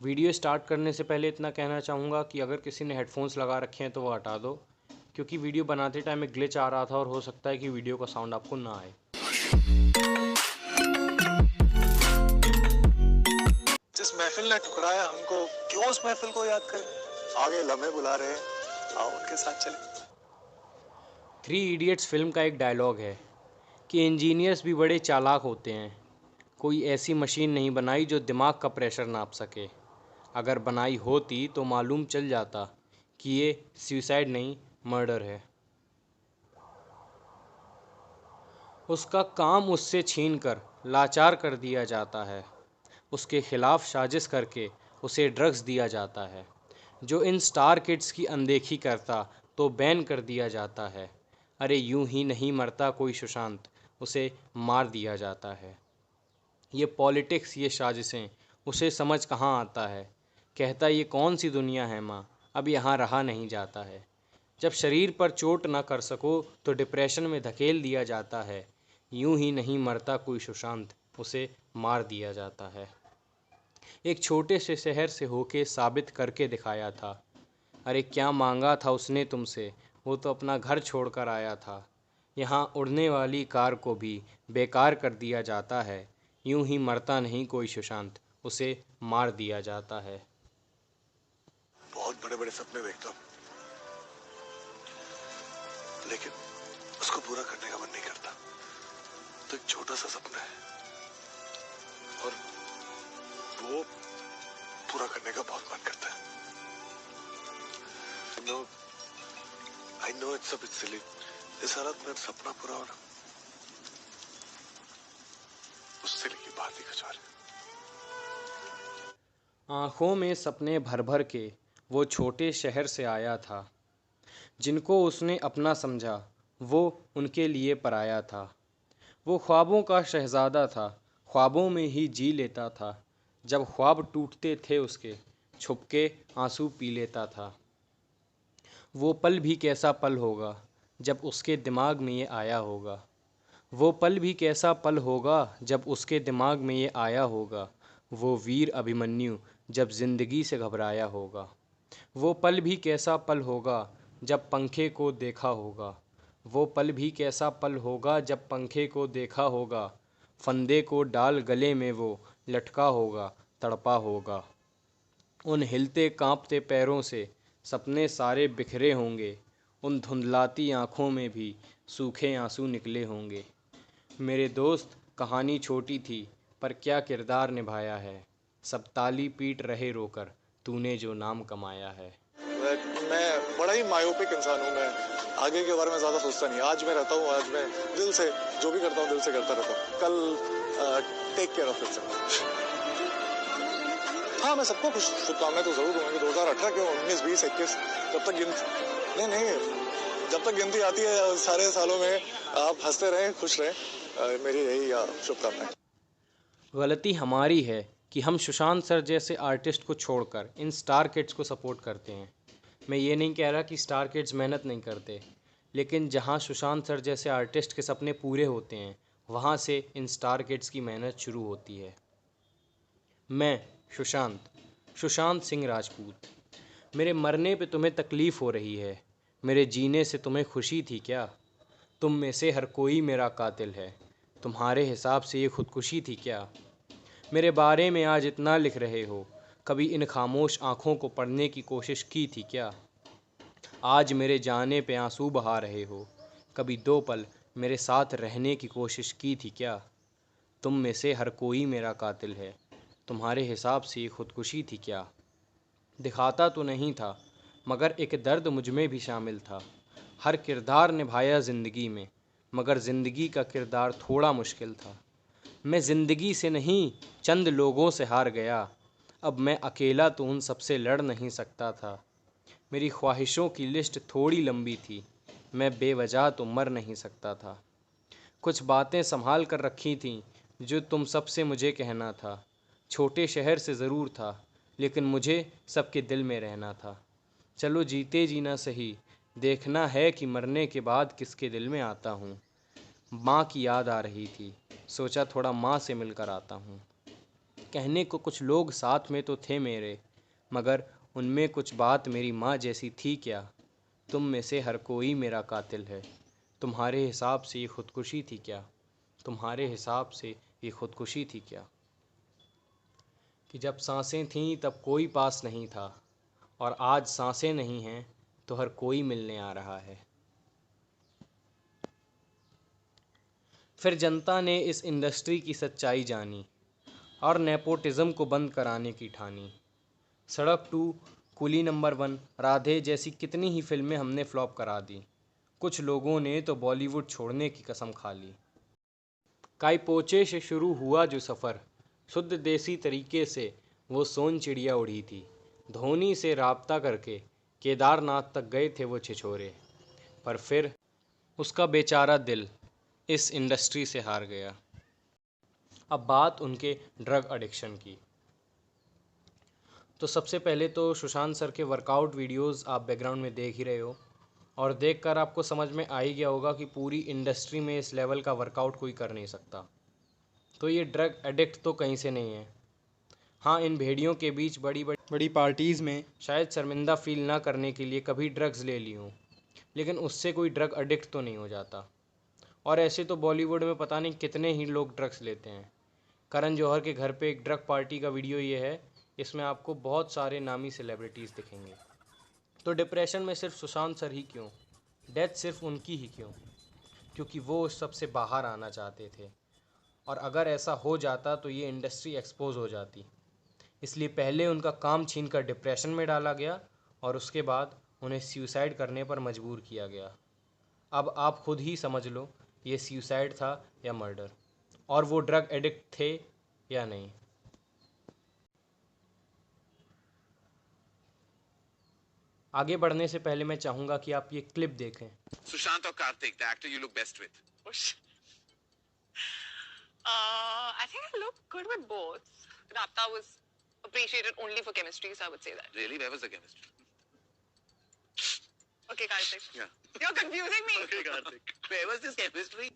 Video start करने से पहले इतना कहना चाहूँगा कि अगर किसी ने हेडफोन्स लगा रखे हैं तो वो हटा दो, क्योंकि वीडियो बनाते टाइम एक ग्लिच आ रहा था और हो सकता है कि वीडियो का साउंड आपको ना आए। जिस महफिल ने ठुकराया हमको, क्यों उस महफिल को याद करें? आगे लम्हे बुला रहे हैं, आओ उनके साथ चलें। थ्री इडियट्स फिल्म का एक डायलॉग है कि इंजीनियर्स भी बड़े चालाक होते हैं। कोई ऐसी मशीन नहीं बनाई जो दिमाग का प्रेशर नाप सके। अगर बनाई होती तो मालूम चल जाता कि ये सुसाइड नहीं, मर्डर है। उसका काम उससे छीनकर लाचार कर दिया जाता है। उसके खिलाफ साजिश करके उसे ड्रग्स दिया जाता है। जो इन स्टार किड्स की अनदेखी करता तो बैन कर दिया जाता है। अरे यूं ही नहीं मरता कोई सुशांत, उसे मार दिया जाता है। ये पॉलिटिक्स, ये साजिशें, उसे समझ कहाँ आता है। कहता ये कौन सी दुनिया है माँ, अब यहाँ रहा नहीं जाता है। जब शरीर पर चोट ना कर सको तो डिप्रेशन में धकेल दिया जाता है। यूं ही नहीं मरता कोई सुशांत, उसे मार दिया जाता है। एक छोटे से शहर से होके साबित करके दिखाया था। अरे क्या मांगा था उसने तुमसे, वो तो अपना घर छोड़कर आया था। यहाँ उड़ने वाली कार को भी बेकार कर दिया जाता है। यूं ही मरता नहीं कोई सुशांत, उसे मार दिया जाता है। बहुत बड़े बड़े सपने देखता हूँ, लेकिन उसको पूरा करने का मन नहीं करता। तो एक छोटा सा सपना है और वो पूरा करने का बहुत मन करता है। I know it's a bit silly. इस हालत में सपना पूरा होना, उस सिली की बात ही कुछ और है। आँखों में सपने भर भर के वो छोटे शहर से आया था। जिनको उसने अपना समझा वो उनके लिए पराया था। वो ख्वाबों का शहज़ादा था, ख्वाबों में ही जी लेता था। जब ख्वाब टूटते थे उसके, छुपके आंसू पी लेता था। वो पल भी कैसा पल होगा जब उसके दिमाग में ये आया होगा। वो पल भी कैसा पल होगा जब उसके दिमाग में ये आया होगा। वो वीर अभिमन्यु जब ज़िंदगी से घबराया होगा। वो पल भी कैसा पल होगा जब पंखे को देखा होगा। वो पल भी कैसा पल होगा जब पंखे को देखा होगा। फंदे को डाल गले में वो लटका होगा, तड़पा होगा। उन हिलते कांपते पैरों से सपने सारे बिखरे होंगे। उन धुंधलाती आँखों में भी सूखे आंसू निकले होंगे। मेरे दोस्त, कहानी छोटी थी पर क्या किरदार निभाया है। सब ताली पीट रहे रोकर, तूने जो नाम कमाया है। मैं बड़ा ही मायोपिक इंसान हूँ। मैं आगे के बारे में ज्यादा सोचता नहीं। आज मैं रहता हूँ, आज मैं दिल से जो भी करता हूँ दिल से करता रहता हूँ। कल टेक केयर ऑफ इटसेल्फ। हाँ, मैं सबको खुश शुभकामनाएं तो जरूर दूंगा। 2018 क्यों, 19, 20, 21, जब तक गिनती नहीं, जब तक गिनती आती है सारे सालों में आप हंसते रहें, खुश रहें। मेरी यही शुभकामनाएं। गलती हमारी है कि हम सुशांत सर जैसे आर्टिस्ट को छोड़कर इन स्टार किड्स को सपोर्ट करते हैं। मैं ये नहीं कह रहा कि स्टार किड्स मेहनत नहीं करते, लेकिन जहाँ सुशांत सर जैसे आर्टिस्ट के सपने पूरे होते हैं वहाँ से इन स्टार किड्स की मेहनत शुरू होती है। मैं सुशांत, सुशांत सिंह राजपूत। मेरे मरने पे तुम्हें तकलीफ़ हो रही है, मेरे जीने से तुम्हें खुशी थी क्या? तुम में से हर कोई मेरा कातिल है, तुम्हारे हिसाब से ये खुदकुशी थी क्या? मेरे बारे में आज इतना लिख रहे हो, कभी इन खामोश आँखों को पढ़ने की कोशिश की थी क्या? आज मेरे जाने पे आंसू बहा रहे हो, कभी 2 पल मेरे साथ रहने की कोशिश की थी क्या? तुम में से हर कोई मेरा कातिल है, तुम्हारे हिसाब से ये खुदकुशी थी क्या? दिखाता तो नहीं था मगर एक दर्द मुझ में भी शामिल था। हर किरदार निभाया ज़िंदगी में, मगर ज़िंदगी का किरदार थोड़ा मुश्किल था। मैं ज़िंदगी से नहीं चंद लोगों से हार गया, अब मैं अकेला तो उन सबसे लड़ नहीं सकता था। मेरी ख्वाहिशों की लिस्ट थोड़ी लंबी थी, मैं बेवजह तो मर नहीं सकता था। कुछ बातें संभाल कर रखी थीं जो तुम सबसे मुझे कहना था। छोटे शहर से ज़रूर था, लेकिन मुझे सबके दिल में रहना था। चलो जीते जी ना सही, देखना है कि मरने के बाद किसके दिल में आता हूँ। माँ की याद आ रही थी, सोचा थोड़ा माँ से मिलकर आता हूँ। कहने को कुछ लोग साथ में तो थे मेरे, मगर उनमें कुछ बात मेरी माँ जैसी थी क्या। तुम में से हर कोई मेरा कातिल है, तुम्हारे हिसाब से ये खुदकुशी थी क्या। तुम्हारे हिसाब से ये खुदकुशी थी क्या। कि जब सांसें थीं तब कोई पास नहीं था, और आज सांसें नहीं हैं तो हर कोई मिलने आ रहा है। फिर जनता ने इस इंडस्ट्री की सच्चाई जानी और नेपोटिज्म को बंद कराने की ठानी। सड़क 2, कुली नंबर 1, राधे जैसी कितनी ही फिल्में हमने फ्लॉप करा दी। कुछ लोगों ने तो बॉलीवुड छोड़ने की कसम खा ली। काई पोचे से शुरू हुआ जो सफ़र, शुद्ध देसी तरीके से वो सोन चिड़िया उड़ी थी। धोनी से राब्ता करके केदारनाथ तक गए थे वो छिछोरे, पर फिर उसका बेचारा दिल इस इंडस्ट्री से हार गया। अब बात उनके ड्रग एडिक्शन की। तो सबसे पहले तो सुशांत सर के वर्कआउट वीडियोस आप बैकग्राउंड में देख ही रहे हो, और देखकर आपको समझ में आ ही गया होगा कि पूरी इंडस्ट्री में इस लेवल का वर्कआउट कोई कर नहीं सकता। तो ये ड्रग एडिक्ट तो कहीं से नहीं है। हाँ, इन भेड़ियों के बीच बड़ी पार्टीज़ में शायद शर्मिंदा फील ना करने के लिए कभी ड्रग्स ले ली हूँ, लेकिन उससे कोई ड्रग एडिक्ट तो नहीं हो जाता। और ऐसे तो बॉलीवुड में पता नहीं कितने ही लोग ड्रग्स लेते हैं। करण जौहर के घर पे एक ड्रग पार्टी का वीडियो ये है, इसमें आपको बहुत सारे नामी सेलिब्रिटीज़ दिखेंगे। तो डिप्रेशन में सिर्फ सुशांत सर ही क्यों, डेथ सिर्फ उनकी ही क्यों, क्योंकि वो उस सब से बाहर आना चाहते थे। और अगर ऐसा हो जाता तो ये इंडस्ट्री एक्सपोज हो जाती। इसलिए पहले उनका काम छीन कर डिप्रेशन में डाला गया और उसके बाद उन्हें सुसाइड करने पर मजबूर किया गया। अब आप खुद ही समझ लो, ये सुसाइड था या मर्डर, और वो ड्रग एडिक्ट थे या नहीं। आगे बढ़ने से पहले मैं चाहूँगा कि आप ये क्लिप देखें। Sushant or Karthik, the actor you look best with? I think I look good with both. Rapta was appreciated only for chemistry, so I would say that. Really? Where was the chemistry? Okay, Karthik. Yeah. You're confusing me. Okay, Karthik. Where was this chemistry?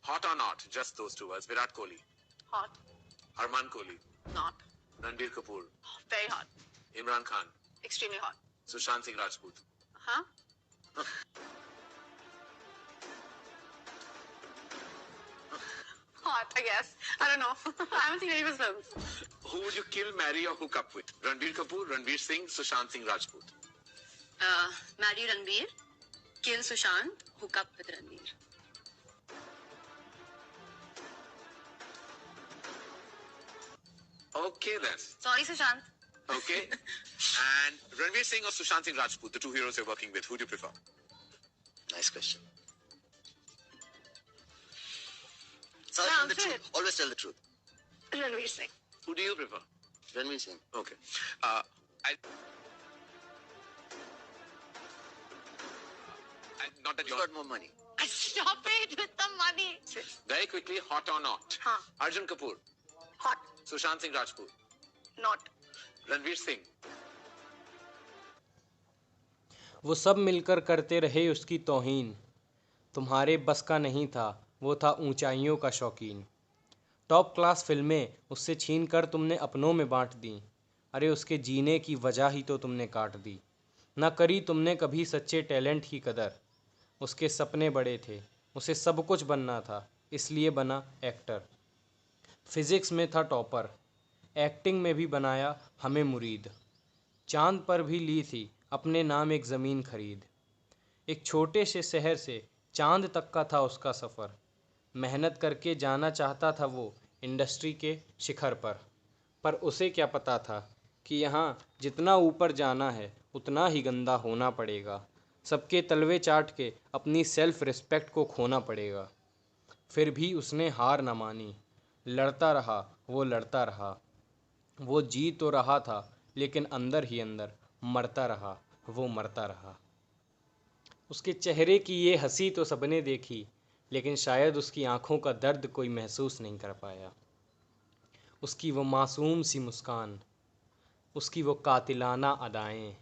Hot or not? Just those two words. Virat Kohli, Hot. Arman Kohli, Not. Ranbir Kapoor, Very hot. Imran Khan, Extremely hot. Sushant Singh Rajput. Huh? Hot, I guess. I don't know. I haven't seen any of his films. Who would you kill, marry, or hook up with? Ranbir Kapoor, Ranveer Singh, Sushant Singh Rajput. Marry Ranbir, kill Sushant, hook up with Ranbir. Okay then. Sorry, Sushant. Okay. And Ranveer Singh or Sushant Singh Rajput, the two heroes you're working with, who do you prefer? Nice question. Yeah, Tell the answer truth. it. Always tell the truth. Ranveer Singh. Who do you prefer? Ranveer Singh. Okay. I not that Who's you're got more money? Stop it with the money. very quickly, hot or not? Huh. Arjun Kapoor, Hot. Sushant Singh Rajput, Not. Ranveer Singh. वो सब मिलकर करते रहे उसकी तौहीन, तुम्हारे बस का नहीं था, वो था ऊंचाइयों का शौकीन। टॉप क्लास फिल्में उससे छीन कर तुमने अपनों में बांट दी, अरे उसके जीने की वजह ही तो तुमने काट दी। ना करी तुमने कभी सच्चे टैलेंट की कदर, उसके सपने बड़े थे, उसे सब कुछ बनना था, इसलिए बना एक्टर। फिज़िक्स में था टॉपर, एक्टिंग में भी बनाया हमें मुरीद। चांद पर भी ली थी अपने नाम एक ज़मीन खरीद। एक छोटे से शहर से चांद तक का था उसका सफ़र, मेहनत करके जाना चाहता था वो इंडस्ट्री के शिखर पर उसे क्या पता था कि यहाँ जितना ऊपर जाना है उतना ही गंदा होना पड़ेगा। सबके तलवे चाट के अपनी सेल्फ रिस्पेक्ट को खोना पड़ेगा। फिर भी उसने हार न मानी, लड़ता रहा वो लड़ता रहा। वो जी तो रहा था लेकिन अंदर ही अंदर मरता रहा वो मरता रहा। उसके चेहरे की ये हंसी तो सबने देखी, लेकिन शायद उसकी आंखों का दर्द कोई महसूस नहीं कर पाया। उसकी वो मासूम सी मुस्कान, उसकी वो कातिलाना अदाएं,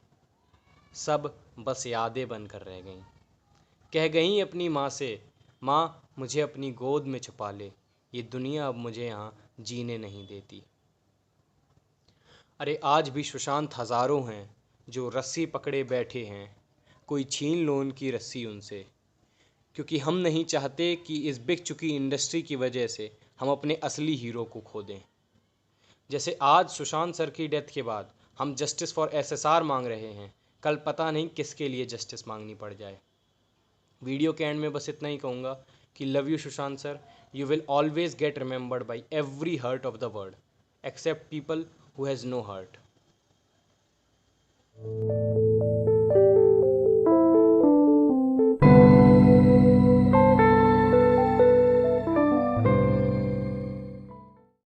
सब बस यादें बनकर रह गईं। कह गईं अपनी माँ से, माँ मुझे अपनी गोद में छुपा ले, ये दुनिया अब मुझे यहाँ जीने नहीं देती। अरे आज भी सुशांत हज़ारों हैं जो रस्सी पकड़े बैठे हैं, कोई छीन लो उनकी रस्सी उनसे, क्योंकि हम नहीं चाहते कि इस बिक चुकी इंडस्ट्री की वजह से हम अपने असली हीरो को खो दें। जैसे आज सुशांत सर की डेथ के बाद हम जस्टिस फॉर एसएसआर मांग रहे हैं, कल पता नहीं किसके लिए जस्टिस मांगनी पड़ जाए। वीडियो के एंड में बस इतना ही कहूँगा कि love you Sushant sir, you will always get remembered by every heart of the world except people who has no heart.